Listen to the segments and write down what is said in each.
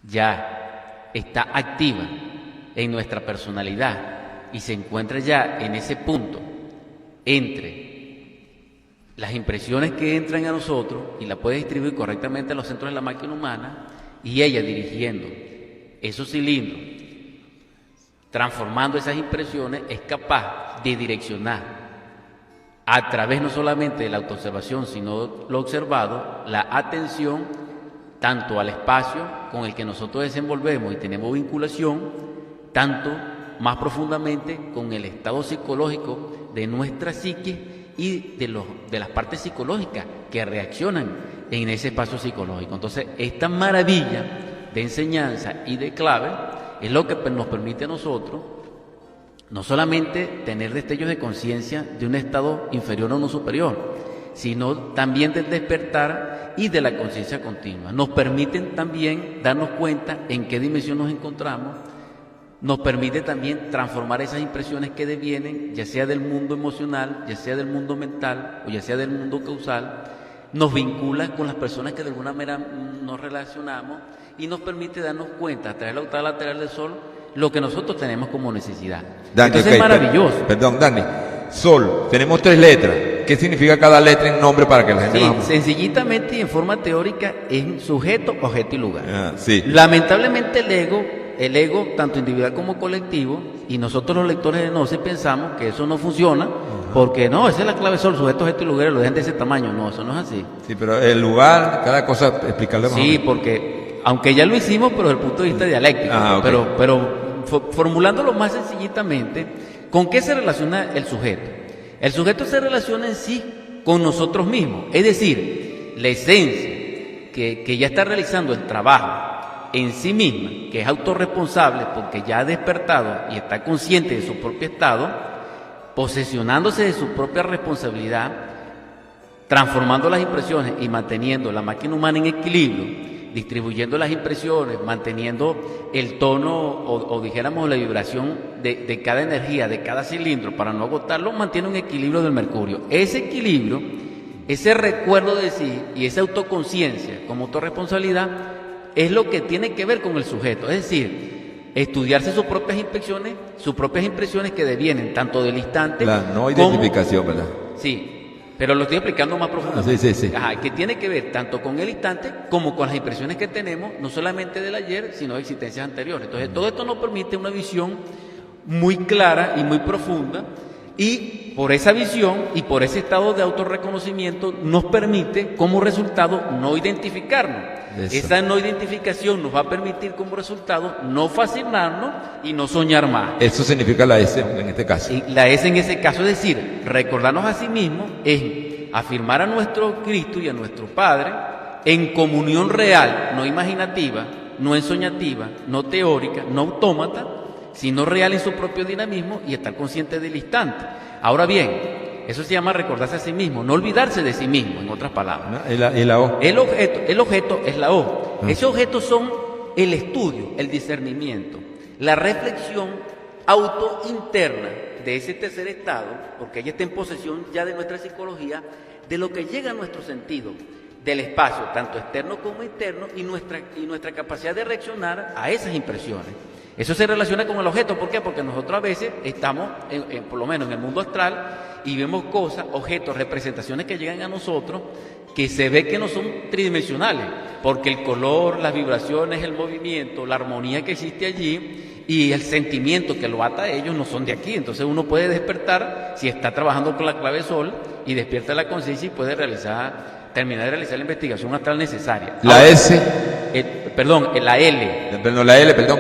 ya está activa en nuestra personalidad y se encuentra ya en ese punto entre las impresiones que entran a nosotros y la puede distribuir correctamente a los centros de la máquina humana, y ella dirigiendo esos cilindros, transformando esas impresiones, es capaz de direccionar a través no solamente de la autoobservación, sino lo observado, la atención tanto al espacio con el que nosotros desenvolvemos y tenemos vinculación, tanto más profundamente con el estado psicológico de nuestra psique y de las partes psicológicas que reaccionan en ese espacio psicológico. Entonces, esta maravilla de enseñanza y de clave es lo que nos permite a nosotros no solamente tener destellos de conciencia de un estado inferior o no superior, sino también del despertar y de la conciencia continua. Nos permiten también darnos cuenta en qué dimensión nos encontramos, nos permite también transformar esas impresiones que devienen, ya sea del mundo emocional, ya sea del mundo mental o ya sea del mundo causal, nos vincula con las personas que de alguna manera nos relacionamos y nos permite darnos cuenta a través de la octava lateral del sol lo que nosotros tenemos como necesidad. Dani, entonces es maravilloso. Perdón, Dani. Sol, tenemos 3 letras. ¿Qué significa cada letra en nombre para que la gente Sí, sencillitamente y en forma teórica es sujeto, objeto y lugar. Sí. Lamentablemente el ego, tanto individual como colectivo, y nosotros los lectores de Gnosis pensamos que eso no funciona, porque no, esa es la clave sol, sujeto, objeto y lugar, lo dejan de ese tamaño. No, eso no es así. Sí, pero el lugar, cada cosa, explicarle más. Sí, porque aunque ya lo hicimos, pero desde el punto de vista dialéctico, Okay. pero formulándolo más sencillamente, ¿con qué se relaciona el sujeto? El sujeto se relaciona en sí con nosotros mismos, es decir, la esencia que ya está realizando el trabajo en sí misma, que es autorresponsable porque ya ha despertado y está consciente de su propio estado, posesionándose de su propia responsabilidad, transformando las impresiones y manteniendo la máquina humana en equilibrio, distribuyendo las impresiones, manteniendo el tono o dijéramos la vibración de cada energía, de cada cilindro, para no agotarlo, mantiene un equilibrio del mercurio. Ese equilibrio, ese recuerdo de sí y esa autoconciencia como autorresponsabilidad es lo que tiene que ver con el sujeto, es decir, estudiarse sus propias impresiones que devienen tanto del instante La no identificación, como, ¿verdad? Sí, pero lo estoy explicando más profundamente. Sí. Ajá, que tiene que ver tanto con el instante como con las impresiones que tenemos, no solamente del ayer, sino de existencias anteriores. Entonces, todo esto nos permite una visión muy clara y muy profunda, y por esa visión y por ese estado de autorreconocimiento nos permite como resultado no identificarnos. Eso. Esa no identificación nos va a permitir como resultado no fascinarnos y no soñar más. Eso significa la S en este caso. Y la S en ese caso, es decir, recordarnos a sí mismos es afirmar a nuestro Cristo y a nuestro Padre en comunión real, no imaginativa, no ensoñativa, no teórica, no autómata, sino real en su propio dinamismo y estar consciente del instante. Ahora bien, eso se llama recordarse a sí mismo, no olvidarse de sí mismo, en otras palabras. ¿Y la O? El objeto es la O. Ese objeto son el estudio, el discernimiento, la reflexión autointerna de ese tercer estado, porque ella está en posesión ya de nuestra psicología, de lo que llega a nuestro sentido, del espacio, tanto externo como interno, y nuestra capacidad de reaccionar a esas impresiones. Eso se relaciona con el objeto. ¿Por qué? Porque nosotros a veces estamos, por lo menos en el mundo astral, y vemos cosas, objetos, representaciones que llegan a nosotros que se ve que no son tridimensionales, porque el color, las vibraciones, el movimiento, la armonía que existe allí y el sentimiento que lo ata a ellos no son de aquí. Entonces uno puede despertar si está trabajando con la clave sol y despierta la conciencia y puede terminar de realizar la investigación astral necesaria. La Ahora, S. La L. Perdón, la L, perdón.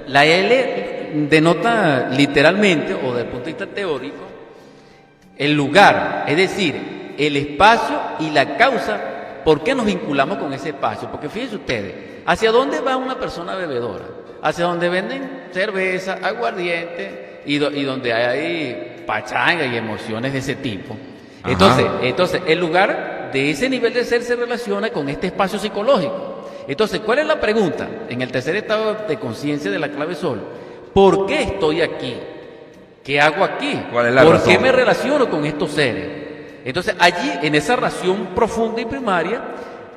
La L denota literalmente, o desde el punto de vista teórico, el lugar, es decir, el espacio y la causa. ¿Por qué nos vinculamos con ese espacio? Porque fíjense ustedes, ¿hacia dónde va una persona bebedora? Hacia donde venden cerveza, aguardiente y donde hay pachanga y emociones de ese tipo. Entonces, el lugar de ese nivel de ser se relaciona con este espacio psicológico. Entonces, ¿cuál es la pregunta? En el tercer estado de conciencia de la clave sol, ¿por qué estoy aquí? ¿Qué hago aquí? ¿Cuál es la ¿Por razón? qué me relaciono con estos seres? Entonces, allí, en esa ración profunda y primaria,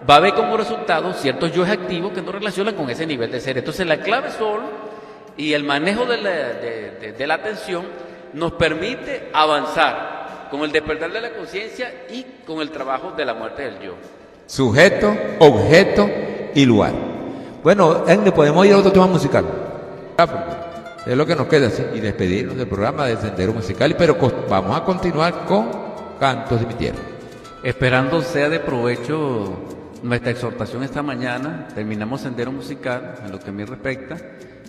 va a haber como resultado ciertos yoes activos que nos relacionan con ese nivel de ser. Entonces la clave sol y el manejo de la atención nos permite avanzar con el despertar de la conciencia y con el trabajo de la muerte del yo. Sujeto, objeto y lugar. Bueno, podemos ir a otro tema musical. Es lo que nos queda, ¿sí? Y despedirnos del programa de Sendero Musical, pero vamos a continuar con Cantos de mi Tierra. Esperando sea de provecho nuestra exhortación esta mañana, terminamos Sendero Musical en lo que a mí respecta,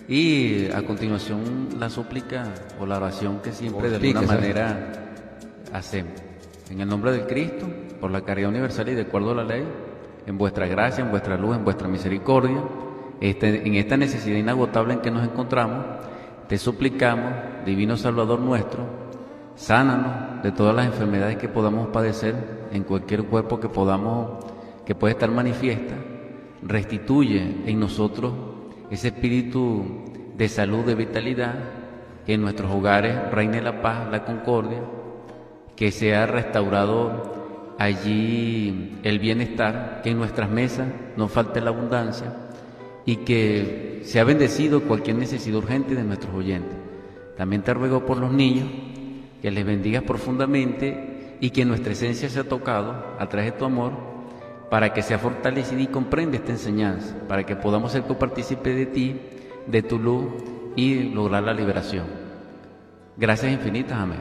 y a continuación la súplica o la oración que siempre de alguna manera hacemos. En el nombre del Cristo, por la caridad universal y de acuerdo a la ley, en vuestra gracia, en vuestra luz, en vuestra misericordia, en esta necesidad inagotable en que nos encontramos, te suplicamos, Divino Salvador nuestro, sánanos de todas las enfermedades que podamos padecer en cualquier cuerpo que pueda estar manifiesta, restituye en nosotros ese espíritu de salud, de vitalidad, que en nuestros hogares reine la paz, la concordia, que sea restaurado allí el bienestar, que en nuestras mesas no falte la abundancia y que sea bendecido cualquier necesidad urgente de nuestros oyentes. También te ruego por los niños, que les bendigas profundamente y que nuestra esencia sea tocado a través de tu amor, para que sea fortalecida y comprenda esta enseñanza, para que podamos ser copartícipes de ti, de tu luz y lograr la liberación. Gracias infinitas, amén.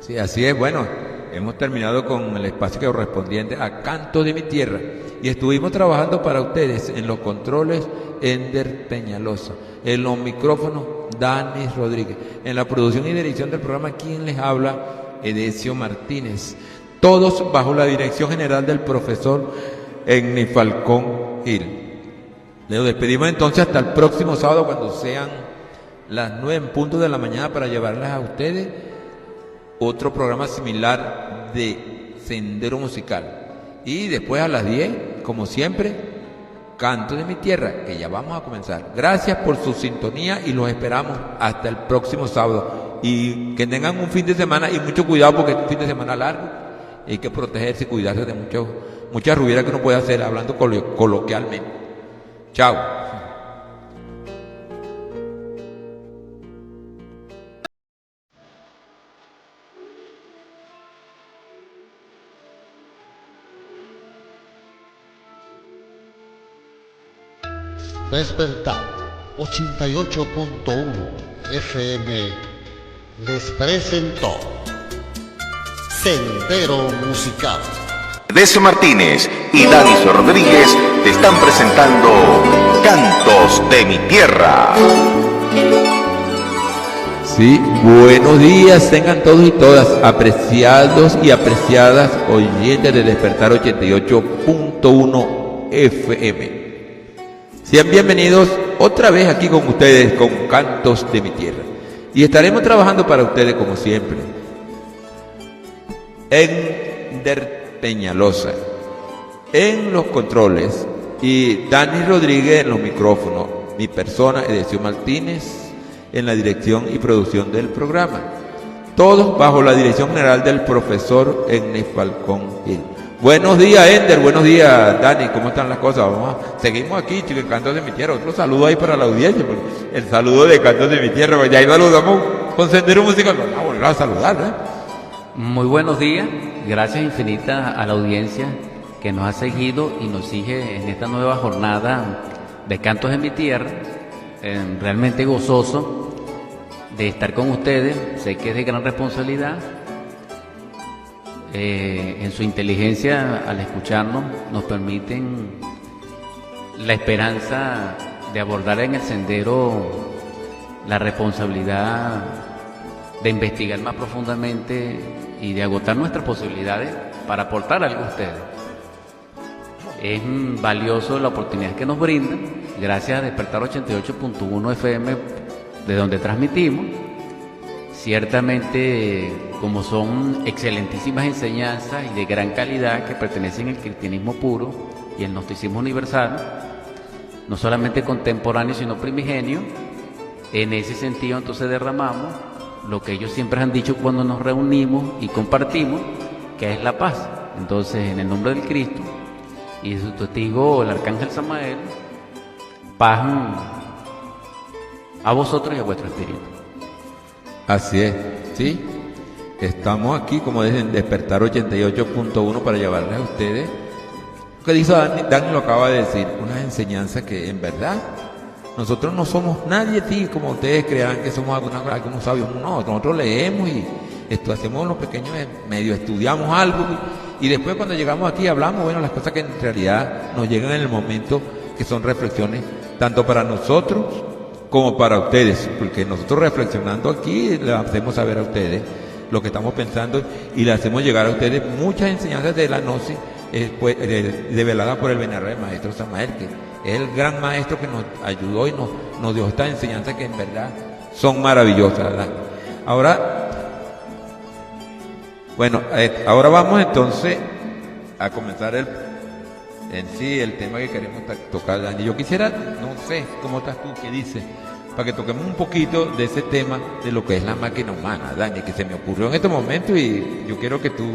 Sí, así es. Bueno, hemos terminado con el espacio correspondiente a Canto de mi Tierra y estuvimos trabajando para ustedes en los controles Ender Peñalosa, en los micrófonos Danis Rodríguez, en la producción y dirección del programa quien les habla Edesio Martínez, todos bajo la dirección general del profesor Egni Falcón Gil. Les despedimos entonces hasta el próximo sábado cuando sean las 9:00 de la mañana para llevarles a ustedes otro programa similar de Sendero Musical. Y después a las 10, como siempre, Canto de mi Tierra, que ya vamos a comenzar. Gracias por su sintonía y los esperamos hasta el próximo sábado. Y que tengan un fin de semana y mucho cuidado porque es un fin de semana largo. Hay que protegerse y cuidarse de muchas rubieras que uno puede hacer hablando coloquialmente. Chao. Despertar 88.1 FM les presentó Sendero Musical. Edesio Martínez y Danis Rodríguez te están presentando Cantos de mi Tierra. Sí, buenos días tengan todos y todas, apreciados y apreciadas oyentes de Despertar 88.1 FM. Sean bienvenidos otra vez aquí con ustedes con Cantos de mi Tierra. Y estaremos trabajando para ustedes como siempre. Ender Peñalosa en los controles y Dani Rodríguez en los micrófonos. Mi persona, Edesio Martínez, en la dirección y producción del programa. Todos bajo la dirección general del profesor Egni Falcón Gil. Buenos días, Ender. Buenos días, Dani. ¿Cómo están las cosas? Seguimos aquí, chicos, en Cantos de mi Tierra. Otro saludo ahí para la audiencia. El saludo de Cantos de mi Tierra. Pues ya ahí saludamos con Sendero Musical. Vamos a volver a saludar, ¿eh? Muy buenos días. Gracias infinitas a la audiencia que nos ha seguido y nos sigue en esta nueva jornada de Cantos de mi Tierra. Realmente gozoso de estar con ustedes. Sé que es de gran responsabilidad. En su inteligencia al escucharnos nos permiten la esperanza de abordar en el sendero la responsabilidad de investigar más profundamente y de agotar nuestras posibilidades para aportar algo a ustedes. Es valioso la oportunidad que nos brindan gracias a Despertar 88.1 FM de donde transmitimos. Ciertamente, como son excelentísimas enseñanzas y de gran calidad que pertenecen al cristianismo puro y el gnosticismo universal, no solamente contemporáneo sino primigenio, en ese sentido entonces derramamos lo que ellos siempre han dicho cuando nos reunimos y compartimos, que es la paz. Entonces, en el nombre del Cristo, y su testigo, el arcángel Samael, paz a vosotros y a vuestro espíritu. Así es, ¿sí? Estamos aquí, como dicen, Despertar 88.1 para llevarles a ustedes. Lo que dice Dani lo acaba de decir, unas enseñanzas que en verdad nosotros no somos nadie, sí, como ustedes crean que somos algunos sabios. No, nosotros leemos y hacemos los pequeños medio, estudiamos algo y después cuando llegamos aquí hablamos, bueno, las cosas que en realidad nos llegan en el momento, que son reflexiones tanto para nosotros como para ustedes, porque nosotros reflexionando aquí le hacemos saber a ustedes lo que estamos pensando y le hacemos llegar a ustedes muchas enseñanzas de la gnosis develada por el venerable maestro Samael, que es el gran maestro que nos ayudó y nos dio estas enseñanzas que en verdad son maravillosas, ¿verdad? Ahora, bueno, ahora vamos entonces a comenzar el tema que queremos tocar, Dani. Yo quisiera, no sé, ¿cómo estás tú? ¿Qué dices? Para que toquemos un poquito de ese tema de lo que es la máquina humana, Dani, que se me ocurrió en este momento y yo quiero que tú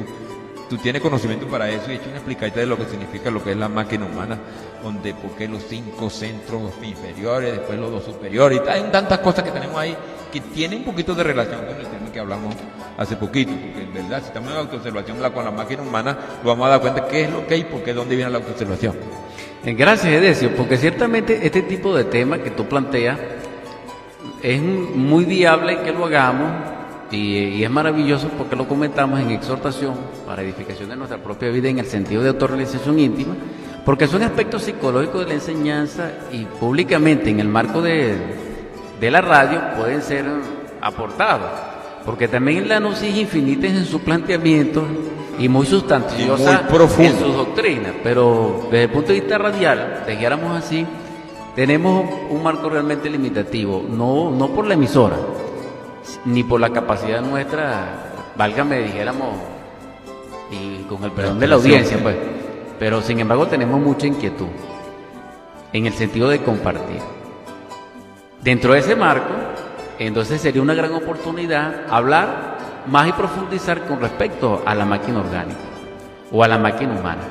tienes conocimiento para eso y he hecho una explicadita de lo que significa lo que es la máquina humana, donde por qué los 5 centros inferiores, después los 2 superiores, y hay tantas cosas que tenemos ahí que tienen un poquito de relación con el tema que hablamos hace poquito, porque en verdad si estamos en autoobservación con la máquina humana, nos vamos a dar cuenta qué es lo que hay y por qué, dónde viene la autoobservación. Gracias, Edesio, porque ciertamente este tipo de tema que tú planteas es muy viable que lo hagamos y es maravilloso porque lo comentamos en exhortación para edificación de nuestra propia vida en el sentido de autorrealización íntima, porque son aspectos psicológicos de la enseñanza y públicamente en el marco de la radio pueden ser aportados, porque también la gnosis infinita en sus planteamientos y muy sustanciosa en sus doctrinas, pero desde el punto de vista radial, dijéramos así, tenemos un marco realmente limitativo, no por la emisora, ni por la capacidad nuestra, válgame, dijéramos, y con el perdón de la audiencia, pues, pero sin embargo tenemos mucha inquietud en el sentido de compartir. Dentro de ese marco, entonces sería una gran oportunidad hablar más y profundizar con respecto a la máquina orgánica o a la máquina humana.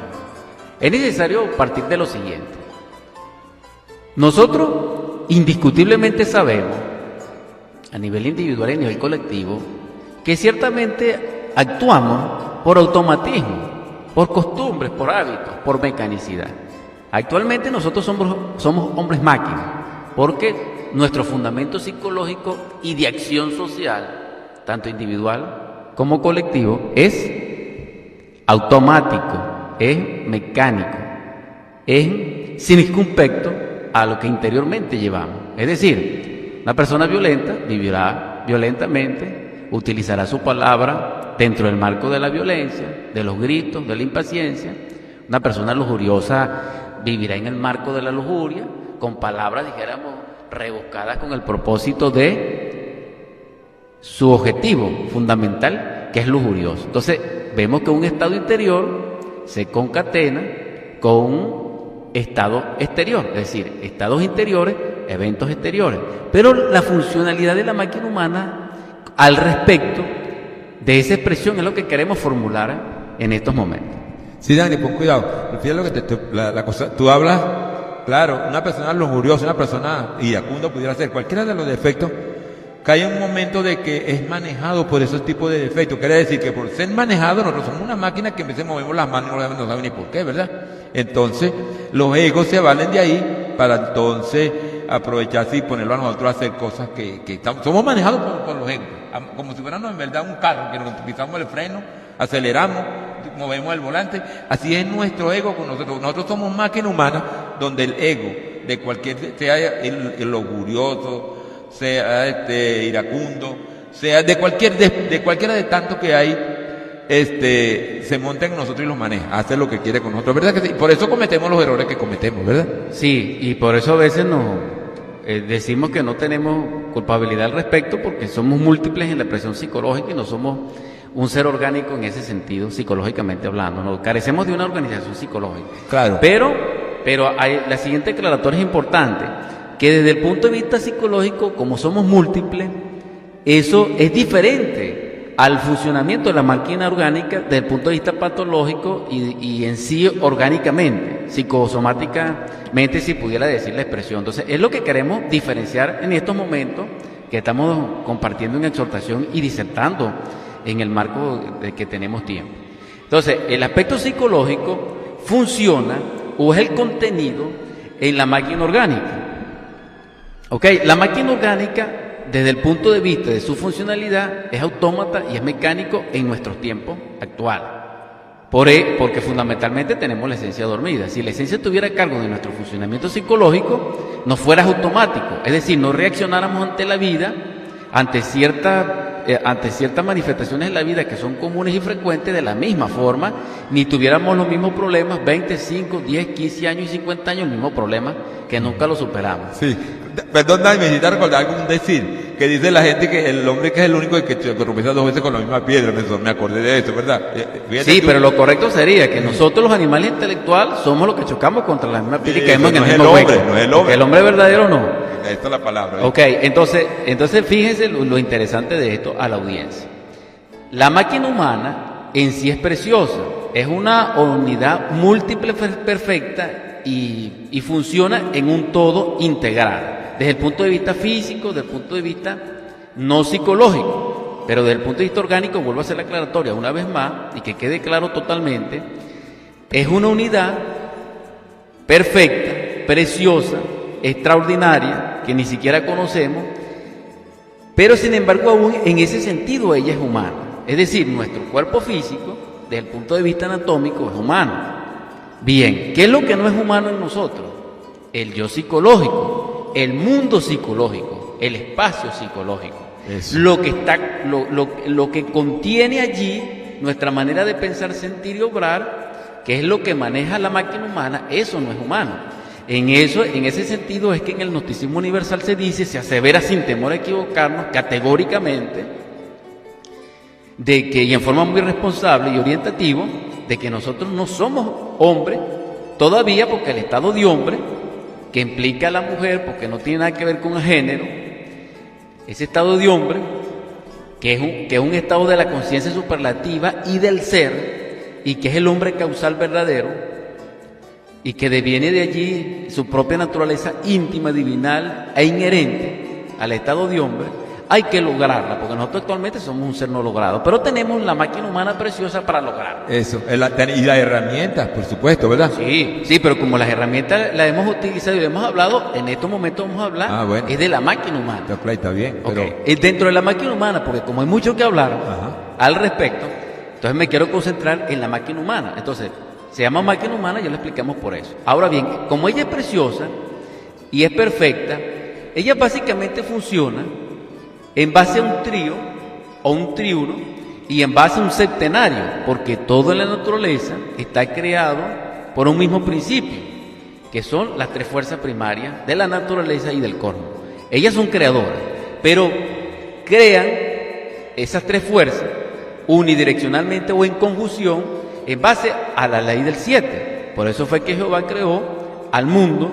Es necesario partir de lo siguiente. Nosotros indiscutiblemente sabemos, a nivel individual y a nivel colectivo, que ciertamente actuamos por automatismo, por costumbres, por hábitos, por mecanicidad. Actualmente nosotros somos hombres máquinas, porque nuestro fundamento psicológico y de acción social, tanto individual como colectivo, es automático, es mecánico, es circunspecto a lo que interiormente llevamos. Es decir, una persona violenta vivirá violentamente, utilizará su palabra dentro del marco de la violencia, de los gritos, de la impaciencia. Una persona lujuriosa vivirá en el marco de la lujuria, con palabras, dijéramos, rebuscadas con el propósito de su objetivo fundamental, que es lujurioso. Entonces, vemos que un estado interior se concatena con un estado exterior, es decir, estados interiores, eventos exteriores. Pero la funcionalidad de la máquina humana al respecto de esa expresión es lo que queremos formular en estos momentos. Sí, Dani, pon cuidado. Fíjate lo que la cosa, tú hablas, claro, una persona lujuriosa, una persona iracunda pudiera ser cualquiera de los defectos, cae en un momento de que es manejado por esos tipos de defectos. Quiere decir que por ser manejado, nosotros somos una máquina que a veces movemos las manos y no sabemos ni por qué, ¿verdad? Entonces, los egos se valen de ahí para entonces aprovecharse y ponerlo a nosotros a hacer cosas que somos manejados por los egos, como si fuéramos en verdad un carro, que nos pisamos el freno, aceleramos, movemos el volante. Así es nuestro ego con nosotros. Nosotros somos máquina humana donde el ego de cualquier, sea el orgulloso, sea iracundo, sea de cualquiera de tantos que hay, se monta en nosotros y los maneja, hace lo que quiere con nosotros, ¿verdad que sí? Por eso cometemos los errores que cometemos, ¿verdad? Sí, y por eso a veces nos decimos que no tenemos culpabilidad al respecto, porque somos múltiples en la expresión psicológica y no somos un ser orgánico en ese sentido, psicológicamente hablando. Nos carecemos de una organización psicológica. Claro. Pero la siguiente aclaratoria es importante, que desde el punto de vista psicológico, como somos múltiples, eso es diferente al funcionamiento de la máquina orgánica desde el punto de vista patológico y en sí orgánicamente, psicosomáticamente, si pudiera decir la expresión. Entonces, es lo que queremos diferenciar en estos momentos que estamos compartiendo en exhortación y disertando en el marco de que tenemos tiempo. Entonces, el aspecto psicológico funciona o es el contenido en la máquina orgánica. ¿Ok? La máquina orgánica, desde el punto de vista de su funcionalidad, es autómata y es mecánico en nuestros tiempos actuales. Porque fundamentalmente tenemos la esencia dormida. Si la esencia estuviera a cargo de nuestro funcionamiento psicológico, no fuera automático. Es decir, no reaccionáramos ante la vida, ante ciertas manifestaciones en la vida que son comunes y frecuentes de la misma forma, ni tuviéramos los mismos problemas, 20, 5, 10, 15 años y 50 años, el mismo problema que nunca lo superamos. Sí, perdón, me necesita recordar algún decir que dice la gente que el hombre que es el único que tropieza 2 veces con la misma piedra. Me acordé de eso, ¿verdad? Fíjate Sí, tú. pero lo correcto sería que nosotros los animales intelectuales somos los que chocamos contra la misma piedra y Sí, caemos en el no es mismo el hombre, hueco. no es el hombre. El hombre verdadero no. Esta es la palabra. ¿eh? Ok, entonces fíjense lo interesante de esto a la audiencia. La máquina humana en sí es preciosa, es una unidad múltiple perfecta y funciona en un todo integral, desde el punto de vista físico, desde el punto de vista no psicológico, pero desde el punto de vista orgánico, vuelvo a hacer la aclaratoria una vez más y que quede claro totalmente, es una unidad perfecta, preciosa, extraordinaria, que ni siquiera conocemos, pero sin embargo aún en ese sentido ella es humana. Es decir, nuestro cuerpo físico, desde el punto de vista anatómico, es humano. Bien, ¿qué es lo que no es humano en nosotros? El yo psicológico, el mundo psicológico, el espacio psicológico. Eso. Lo que contiene allí nuestra manera de pensar, sentir y obrar, que es lo que maneja la máquina humana, eso no es humano. En ese sentido es que en el gnosticismo universal se dice, se asevera sin temor a equivocarnos categóricamente, de que, y en forma muy responsable y orientativo, de que nosotros no somos hombres todavía, porque el estado de hombre, que implica a la mujer, porque no tiene nada que ver con el género, ese estado de hombre, que es un estado de la conciencia superlativa y del ser, y que es el hombre causal verdadero, y que deviene de allí su propia naturaleza íntima, divinal e inherente al estado de hombre, hay que lograrla, porque nosotros actualmente somos un ser no logrado, pero tenemos la máquina humana preciosa para lograrlo. Eso, y las herramientas, por supuesto, ¿verdad? Sí, pero como las herramientas las hemos utilizado y hemos hablado, en estos momentos vamos a hablar bueno. es de la máquina humana. Está bien, pero... Okay. Dentro de la máquina humana, porque como hay mucho que hablar al respecto, entonces me quiero concentrar en la máquina humana. Entonces, se llama máquina humana, ya lo explicamos por eso. Ahora bien, como ella es preciosa y es perfecta, ella básicamente funciona en base a un trío o un triuno y en base a un septenario, porque todo en la naturaleza está creado por un mismo principio, que son las 3 fuerzas primarias de la naturaleza y del cosmos. Ellas son creadoras, pero crean esas 3 fuerzas unidireccionalmente o en conjunción en base a la ley del 7. Por eso fue que Jehová creó al mundo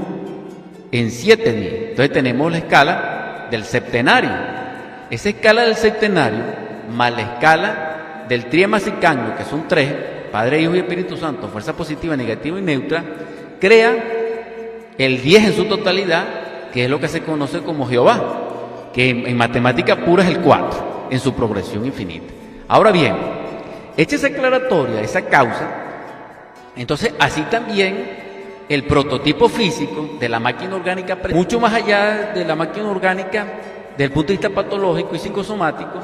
en 7 días. Entonces tenemos la escala del septenario. Esa escala del septenario, más la escala del triamasicáneo, que son 3, Padre, Hijo y Espíritu Santo, fuerza positiva, negativa y neutra, crea el 10 en su totalidad, que es lo que se conoce como Jehová, que en matemática pura es el 4, en su progresión infinita. Ahora bien, hecha esa aclaratoria, esa causa, entonces así también el prototipo físico de la máquina orgánica, mucho más allá de la máquina orgánica, desde el punto de vista patológico y psicosomático,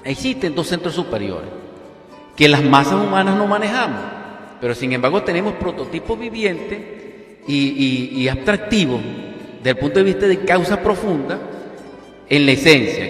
existen 2 centros superiores que las masas humanas no manejamos, pero sin embargo tenemos prototipos vivientes y abstractivos desde el punto de vista de causa profunda en la esencia.